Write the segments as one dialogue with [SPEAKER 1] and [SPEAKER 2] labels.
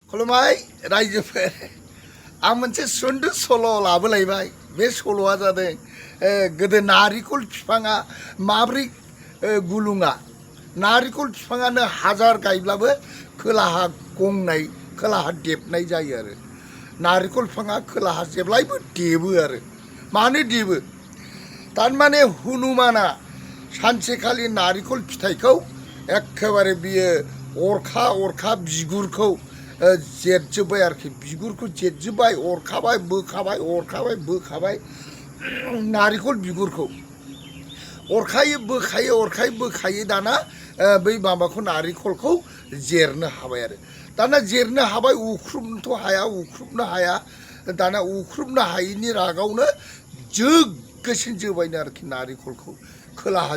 [SPEAKER 1] खुलुमबाय रायजोफोर आं मोनसे सुंद' सल' लाबोलायबाय बे सल'आ जादों गोदो नारिखल बिफाङा माब्रै गुलुङा नारिखल बिफाङानो हाजार गायब्लाबो खोलाहा गंनाय खोलाहा देबनाय जायो आरो नारिखल बिफाङा खोलाहा जेब्लायबो देबो आरो मानो देबो थारमाने हनुमाना सानसेखालि नारिखल फिथाइखौ एखेबारे बियो अरखा अरखा बिगुरखौ जेरजोब्बाय आरोखि बिगुरखौ जेरजोब्बाय अरखाबाय बोखाबाय अरखाबाय बोखाबाय नारिखल बिगुरखौ अरखायै बोखायै दाना बै माबाखौ नारिखलखौ जेरनो हाबाय आरो दाना जेरनो हाबाय उख्रुबनो हाया दाना उख्रुबनो हायैनि रागावनो जोगोसिन जोबायनो आरोखि नारिखलखौ खोलाहा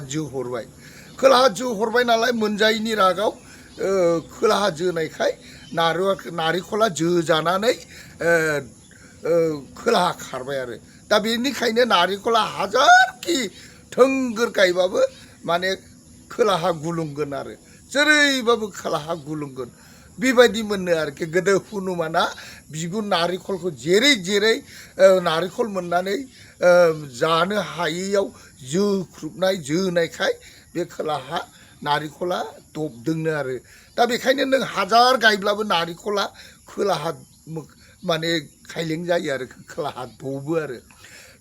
[SPEAKER 1] जोहरबाय नालाय मोनजायैनि रागाव खोलाहा जोनायखाय नारिखला जोजानानै खोलाहा खारबाय आरो दा बेनिखायनो नारिखला हाजारखि थोंगोर गायबाबो माने खोलाहा गुलुंगोन आरो जेरैबाबो खोलाहा गुलुंगोन बेबायदि मोनो आरोखि गोदो हनुमाना बिगुर नारिखलखौ जेरै जेरै नारिखल मोननानै जानो हायैयाव जोनायखाय बे खोलाहा नारिखला दबदोंनो आरो दा बेखायनो नों हाजार गायब्लाबो नारिखला खोलाहा माने खायलें जायो आरो खोलाहा दबो आरो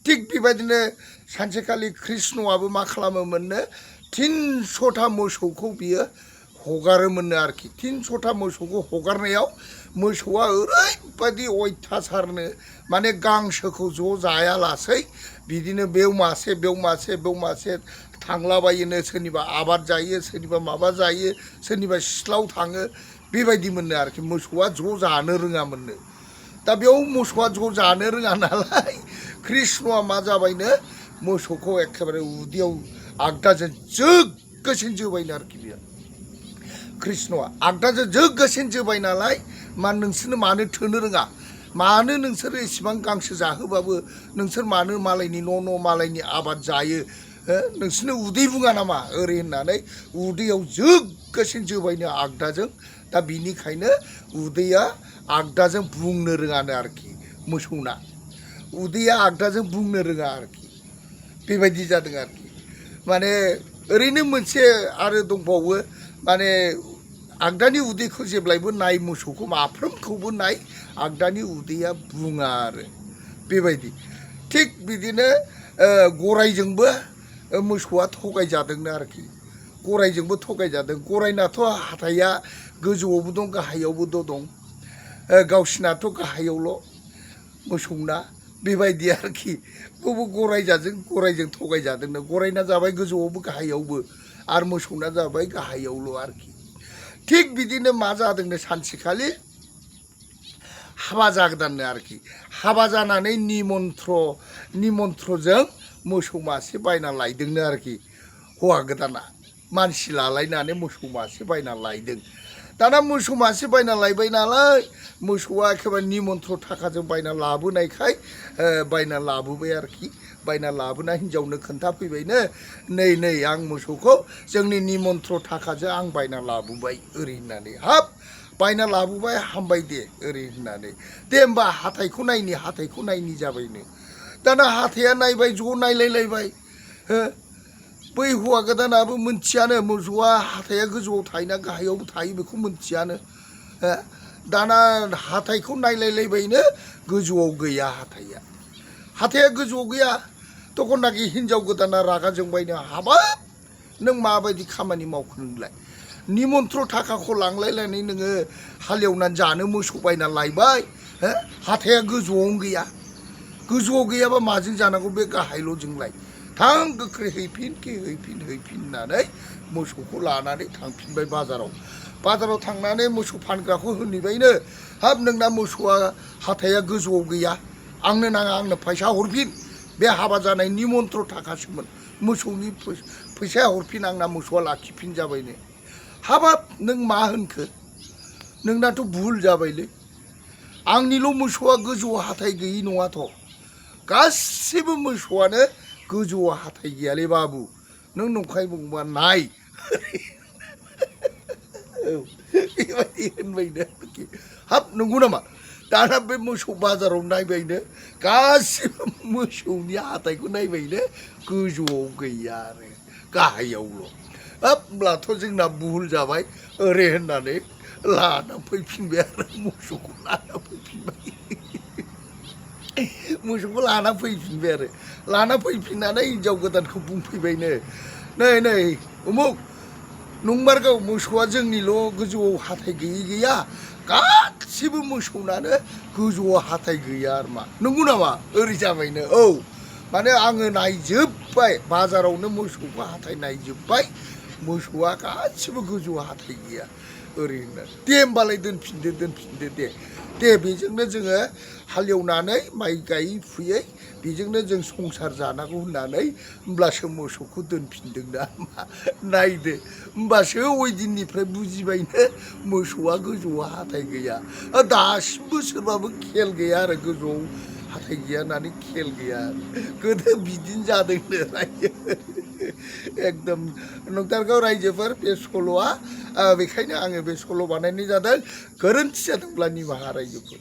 [SPEAKER 1] थिग बेबायदिनो सानसेखालि कृष्णआबो मा खालामोमोननो 300टा मोसौखौ बियो हगारोमोननो आरोखि 300टा मोसौखौ हगारनायाव मोसौआ ओरैबायदि अयथासारनो माने गांसोखौ ज' जायालासै बिदिनो बेव मासे थांलाबायोनो सोरनिबा आबाद जायो सोरनिबा माबा जायो सोरनिबा सिथ्लाव थाङो बेबायदि मोनो आरोखि मोसौआ ज' जानो रोङामोननो दा बेयाव मोसौआ ज' जानो रोङा नालाय कृष्णआ मा जाबायनो मोसौखौ एखेबारे उदैयाव आगदाजों जोगोसिन जोबायनो आरोखि बियो कृष्णआ आगदाजों जोगोसिन जोबाय नालाय नोंसोरनो मानो थोनो रोङा मानो नोंसोर इसिबां गांसो जाहोबाबो नोंसोर मानो मालायनि न' मालायनि आबाद जायो नोंसोरनो उदै बुङा नामा ओरै होननानै उदैयाव जोगोसिन जोबायनो आगदाजों दा बिनिखायनो उदैया आगदाजों बुंनो रोङानो आरोखि मोसौना उदैया आगदाजों बुंनो रोङा आरोखि बेबायदि जादों आरोखि माने ओरैनो मोनसे आरो दंबावो माने आगदानि उदैखौ जेब्लायबो नाय मोसौखौ माफ्रोमखौबो नाय आगदानि उदैया बुङा आरो बेबायदि थिग बिदिनो गरायजोंबो मोसौआ थगायजादोंनो आरोखि गरायजोंबो थगायजादों गरायनाथ' हाथाइया गोजौआवबो दं गाहायावबो दं गावसिनाथ' गाहायावल' मोसौना बेबायदि आरोखि बबे गरायजों थगायजादोंनो गरायना जाबाय गोजौआवबो गाहायावबो आरो मोसौना जाबाय गाहायावल' आरोखि थिग बिदिनो मा जादोंनो सानसेखालि हाबा जागोदाननो आरोखि हाबा जानानै निमन्त्रजों मोसौ मासे बायना लायदोंनो आरोखि हौवा गोदाना मानसि लालायनानै मोसौ मासे बायना लायदों दाना मोसौ मासे बायना लायबाय नालाय मोसौआ एखेबारे निमन्त्र थाखाजों बायना लाबोनायखाय बायना लाबोबाय आरोखि बायना लाबोना हिन्जावनो खोन्थाफैबायनो नै आं मोसौखौ जोंनि निमन्त्र थाखाजों आं बायना लाबोबाय ओरै होननानै हाब बायना लाबोबाय हामबाय दे ओरै होननानै दे होमबा हाथाइखौ नायनि जाबायनो दाना हाथाइया नायबाय ज' नायलायलायबाय बै हौवा गोदानाबो मोनथियानो मोसौआ हाथाइया गोजौआव थायोना गाहायावबो थायो बेखौ मोनथियानो दाना हाथाइखौ नायलायलायबायनो गोजौआव गैया हाथाइया गोजौआव गैया तखननाखि हिन्जाव गोदाना रागा जोंबायनो हाबाब नों माबायदि खामानि मावखो नोंलाय निमन्त्र थाखाखौ लांलायलायनानै नोङो हालेवनानै जानो मोसौ बायना लायबाय हाथाइया गोजौआवनो गैया गोजौआव गैयाबा माजों जानांगौ बे गाहायल' जोंलाय थां गोख्रै हैफिन होननानै मोसौखौ लानानै थांफिनबाय बाजाराव थांनानै मोसौ फानग्राखौ होनहैबायनो हाब नोंना मोसौआ हाथाइया गोजौआव गैया आंनो नाङा आंनो फैसा हरफिन बे हाबा जानाय निमन्त्र थाखासोमोन मोसौनि फैसाया हरफिन आंना मोसौआ लाखिफिन जाबायनो हाबाब नों मा होनखो नोंनाथ' भुल जाबायलै आंनिल' मोसौआ गोजौआव हाथाइ गैयि नङाथ' गासिबो मोसौआनो गोजौआव हाथाइ गैयालै बाबु नों नंखाय बुंबा नाय बेबायदि होनबायनो आरोखि हाब नंगौ नामा दाना बे मोसौ बाजाराव नायबायनो गासिबो मोसौनि हाथाइखौ नायबायनो गोजौआव गैया आरो गाहायावल' हाब होमब्लाथ' जोंना भुल जाबाय ओरै होननानै लाना फैफिनबाय आरो मोसौखौ लाना फैफिनबाय मोसौखौ लाना फैफिनबाय आरो लाना फैफिननानै हिन्जाव गोदानखौ बुंफैबायनो नै नै उमुक नंमारगौ मोसौआ जोंनिल' गोजौआव हाथाइ गैयै गैया गासिबो मोसौनानो गोजौआव हाथाइ गैया आरो मा नंगौ नामा ओरै जाबायनो औ माने आङो नायजोब्बाय बाजारावनो मोसौखौ हाथाइ नायजोब्बाय मोसौआ गासिबो गोजौआव हाथाइ गैया ओरै होनना दे होमबालाय दोनफिनदो दे बेजोंनो जोङो हालेवनानै माइ गायै फुयै बेजोंनो जों संसार जानांगौ होननानै होमब्लासो मोसौखौ दोनफिनदोंना नायदो होमबासो ओइ दिननिफ्राय बुजिबायनो मोसौआ गोजौआव हाथाइ गैया दासिमबो सोरबाबो खेल गैया आरो गोजौआव हाथाइ गैया होननानै खेल गैया गोदो बिदिनो जादोंनो रायो एकदम नंथारगौ रायजोफोर बे सल'आ बेखायनो आङो बे सल' बानायनाय जादों गोरोन्थि जादोंब्ला निमाहा रायजोफोर